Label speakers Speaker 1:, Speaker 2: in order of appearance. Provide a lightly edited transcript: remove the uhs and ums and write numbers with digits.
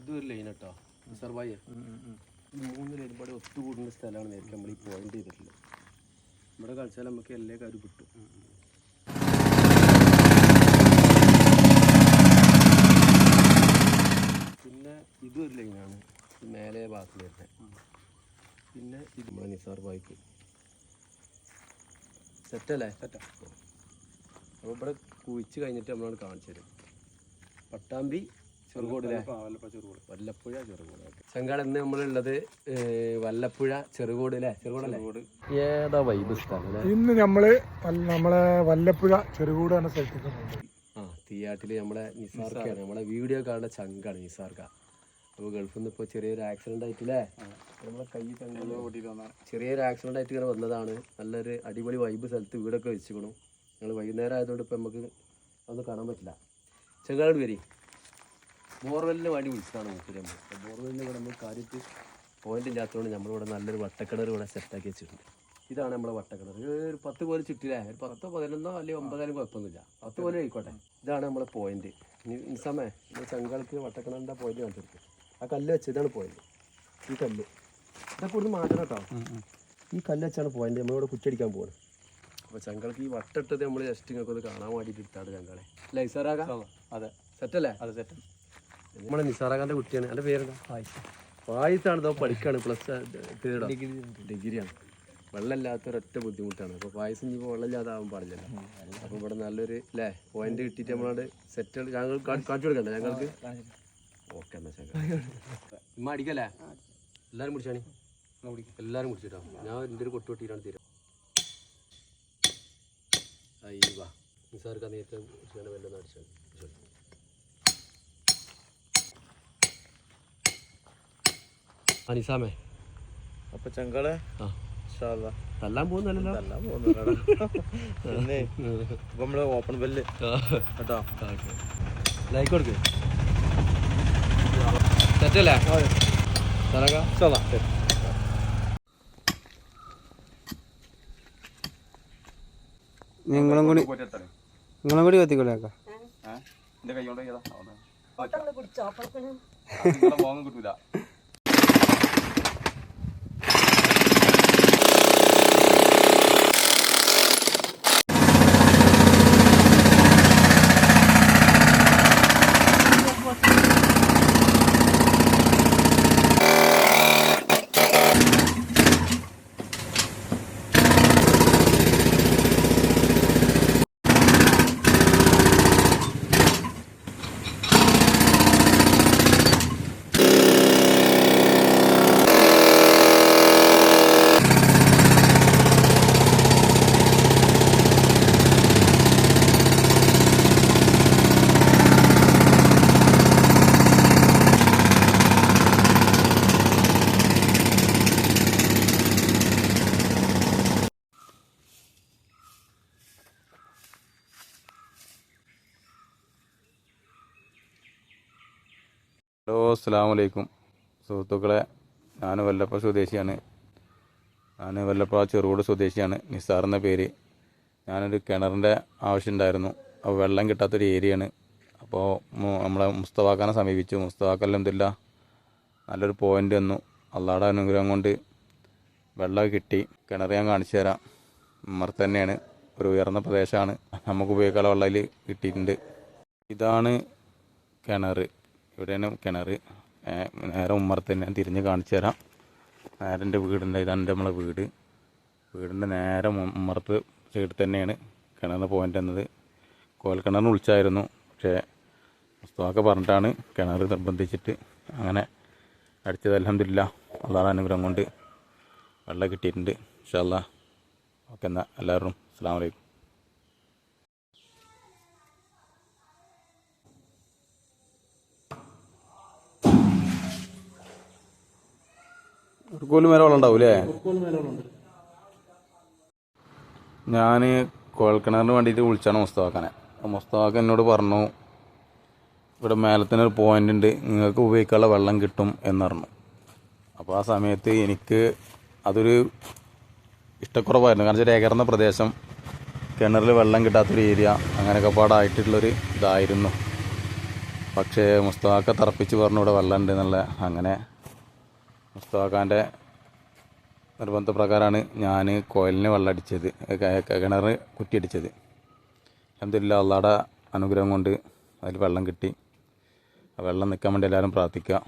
Speaker 1: ഇതൊരു ലൈൻ കേട്ടോ സർവായി 3 ലൈൻ ഇവിടെ ഒത്തുകൂടുന്ന സ്ഥലമാണ് നേരിട്ട് നമ്മൾ ഈ പോയിന്റ് ചെയ്തിട്ടുള്ളത്. ഇവിടെ കളിച്ചാൽ നമുക്ക് എല്ലാ കാര്യം കിട്ടും. പിന്നെ ഇതൊരു ലൈനാണ് മേലെ ഭാഗത്ത് വരുന്നത്. പിന്നെ ഇത് നമ്മുടെ നിസാർ ബായിക്ക് സെറ്റല്ലേ സെറ്റാ. അപ്പോൾ ഇവിടെ കുഴിച്ച് കഴിഞ്ഞിട്ട് നമ്മളോട് കാണിച്ചു തരും. പട്ടാമ്പി ചെറുകോടിലെ വല്ലപ്പുഴ ചെറുകോട്. ചങ്കാട് എന്ന് നമ്മളുള്ളത് വല്ലപ്പുഴ ചെറുകോട് അല്ലേ? ചെറുകോട് ഏതാ വൈബ് സ്ഥലം?
Speaker 2: ഇന്ന് നമ്മളെ വല്ലപ്പുഴ ചെറുകോട് എന്ന സ്ഥലത്തേക്ക്
Speaker 1: തീയാട്ടില് നമ്മളെ നിസാർക്കാണ്, നമ്മളെ വീഡിയോ കാണുന്ന ചങ്കാണ് നിസാർക്ക. അപ്പോൾ ഗൾഫിൽ നിന്ന് ഇപ്പോൾ ചെറിയൊരു ആക്സിഡന്റ് ആയിട്ടില്ലേ, നമ്മളെ കൈ ചെറിയൊരു ആക്സിഡന്റ് ആയിട്ട് ഇങ്ങനെ വന്നതാണ്. നല്ലൊരു അടിപൊളി വൈബ് സ്ഥലത്ത് വീടൊക്കെ വെച്ചിക്കണം. ഞങ്ങൾ വൈകുന്നേരം ആയതുകൊണ്ട് ഇപ്പം നമുക്ക് അതൊന്നും കാണാൻ പറ്റില്ല. ചങ്കാട് വരി ബോർവെല്ലിന് വേണ്ടി വിളിച്ചതാണ് മൂപ്പര്. ബോർവെല്ലിന് ഇവിടെ നമ്മൾ കാര്യത്തിൽ പോയിന്റ് ഇല്ലാത്തതുകൊണ്ട് നമ്മളിവിടെ നല്ലൊരു വട്ടക്കിണർ ഇവിടെ സെറ്റാക്കി വെച്ചിട്ടുണ്ട്. ഇതാണ് നമ്മളെ വട്ടക്കിണർ. ഒരു 10 പോലെ ചുറ്റില്ലേ, ഒരു 10, 11 അല്ലെങ്കിൽ 9 കുഴപ്പമൊന്നുമില്ല, 10 പോലെ ആയിക്കോട്ടെ. ഇതാണ് നമ്മളെ പോയിന്റ്. നിസാമേ ചങ്കാൾക്ക് വട്ടക്കിണറിൻ്റെ പോയിന്റ് കാണിച്ചെടുക്കും. ആ കല്ല് വെച്ച് ഇതാണ് പോയിന്റ്. ഈ കല്ല് ഇതൊക്കെ ഇവിടുന്ന് മാറ്റണം കേട്ടോ. ഈ കല്ല് വെച്ചാണ് പോയിന്റ്. നമ്മളിവിടെ കുറ്റടിക്കാൻ പോകുന്നത്. അപ്പോൾ ചങ്കാൾക്ക് ഈ വട്ടിട്ടത് നമ്മൾ ജസ്റ്റ് ഇങ്ങൊക്കെ ഒന്ന് കാണാൻ വേണ്ടിയിട്ട് എടുത്താണ് ചങ്കാളെ. അല്ലേ നിസാറാകാം? അതെ സെറ്റല്ലേ? അതെ സെറ്റ്. നമ്മുടെ നിസാറാഖാൻ്റെ കുട്ടിയാണ്. എൻ്റെ പേരെന്താ? ഫായിസാണ്. ഇതോ പഠിക്കാണ്, ഡിഗ്രിയാണ്. വെള്ളമില്ലാത്തൊരൊറ്റ ബുദ്ധിമുട്ടാണ്. അപ്പോൾ പായസം ഇപ്പോൾ വെള്ളമില്ലാതാവാൻ പാടില്ലല്ലോ. അപ്പോൾ ഇവിടെ നല്ലൊരു അല്ലേ പോയിന്റ് കിട്ടിയിട്ട് നമ്മളോട് സെറ്റ് ഞങ്ങൾ കാണിച്ചു കൊടുക്കണ്ടേ ഞങ്ങൾക്ക്? ഓക്കെ എന്നാ ചങ്ക ഇമ്മ അടിക്കല്ലേ? എല്ലാവരും കുടിച്ചാണി, എല്ലാവരും കുടിച്ചിട്ടോ. ഞാൻ എൻ്റെ ഒരു കൊട്ടു കൊട്ടിയിട്ടാണ് തീരം. അയ്യവാ നിസാർക്ക് നേരത്തെ വെള്ളം അടിച്ചാണ്. നിസാമേ
Speaker 3: അപ്പൊ ചങ്കളെ
Speaker 1: തല്ലാൻ പോകുന്നല്ലോ.
Speaker 3: പിന്നെ ഇപ്പൊ നമ്മള് ഓപ്പൺ ബെല്ല് കേട്ടോ.
Speaker 1: ലൈക്ക് കൊടുക്ക്. സെറ്റല്ലേ?
Speaker 4: നിങ്ങളും കൂടി കത്തിക്കൊള്ളേക്കാം.
Speaker 3: എന്റെ കൈ കൊണ്ട് കിട്ടൂല.
Speaker 5: ഹലോ അസ്സലാമു അലൈക്കും സുഹൃത്തുക്കളെ, ഞാൻ വല്ലപ്പ സ്വദേശിയാണ്. ഞാൻ വല്ലപ്പ ചെറുകോട് സ്വദേശിയാണ്. നിസാർ എന്ന പേര്. ഞാനൊരു കിണറിൻ്റെ ആവശ്യമുണ്ടായിരുന്നു. അപ്പോൾ വെള്ളം കിട്ടാത്തൊരു ഏരിയയാണ്. അപ്പോൾ നമ്മളെ മുസ്തഫാക്കാനെ സമീപിച്ചു. മുസ്തഫാക്ക അൽഹംദുലില്ലാ നല്ലൊരു പോയിൻ്റ് വന്നു. അള്ളാഹുടെ അനുഗ്രഹം കൊണ്ട് വെള്ളം കിട്ടി. കിണർ ഞാൻ കാണിച്ചു തരാം. ഉമ്മർത്ത് തന്നെയാണ്, ഒരു ഉയർന്ന പ്രദേശമാണ്. നമുക്ക് ഉപയോഗിക്കാനുള്ള വെള്ളം അതിൽ കിട്ടിയിട്ടുണ്ട്. ഇതാണ് കിണർ. ഇവിടെയാണ് കിണർ. നേരെ ഉമ്മർത്ത് തന്നെ തിരിഞ്ഞ് കാണിച്ചു തരാം. നേരെ എൻ്റെ വീടിൻ്റെ ഇതാണ് നമ്മളെ വീട്. വീടിൻ്റെ നേരെ ഉമ്മർത്ത് സൈഡിൽ തന്നെയാണ് കിണറിന് പോയിൻ്റ് എന്നത്. കോൽക്കിണറിന് വിളിച്ചായിരുന്നു, പക്ഷേ മുസ്തഫാക്ക പറഞ്ഞിട്ടാണ് കിണർ നിർബന്ധിച്ചിട്ട് അങ്ങനെ അടിച്ചത്. അൽഹംദുലില്ലാ അള്ളാഹുവിൻ്റെ അനുഗ്രഹം കൊണ്ട് വെള്ളം കിട്ടിയിട്ടുണ്ട്. ഇൻഷാ അല്ലാഹ്. ഓക്കെ എന്നാൽ എല്ലാവരും അസ്സലാമു അലൈക്കും. മേലെ വെള്ളം ഉണ്ടാവും അല്ലേ? ഞാൻ കുഴൽക്കിണറിന് വേണ്ടിയിട്ട് വിളിച്ചാണ് മുസ്തഫാക്കാനെ. മുസ്തഫാക്ക എന്നോട് പറഞ്ഞു ഇവിടെ മേലത്തിന് ഒരു പോയിന്റ് ഉണ്ട്, നിങ്ങൾക്ക് ഉപയോഗിക്കാനുള്ള വെള്ളം കിട്ടും എന്ന് പറഞ്ഞു. അപ്പോൾ ആ സമയത്ത് എനിക്ക് അതൊരു ഇഷ്ടക്കുറവായിരുന്നു. കാരണം വെച്ചാൽ ഏകർന്ന പ്രദേശം, കിണറിൽ വെള്ളം കിട്ടാത്തൊരു ഏരിയ, അങ്ങനെയൊക്കെ പാടായിട്ടുള്ളൊരു ഇതായിരുന്നു. പക്ഷേ മുസ്തഫാക്ക തറപ്പിച്ച് പറഞ്ഞു ഇവിടെ വെള്ളം ഉണ്ട് എന്നുള്ള. അങ്ങനെ മുസ്തഫാക്കാൻ്റെ നിർബന്ധപ്രകാരമാണ് ഞാൻ കോയിലിന് വെള്ളം അടിച്ചത്, കിണർ കുറ്റിയടിച്ചത്. അൽഹംദുലില്ലാ അള്ളാഹുടെ അനുഗ്രഹം കൊണ്ട് അതിൽ വെള്ളം കിട്ടി. ആ വെള്ളം നിൽക്കാൻ വേണ്ടി എല്ലാവരും പ്രാർത്ഥിക്കുക.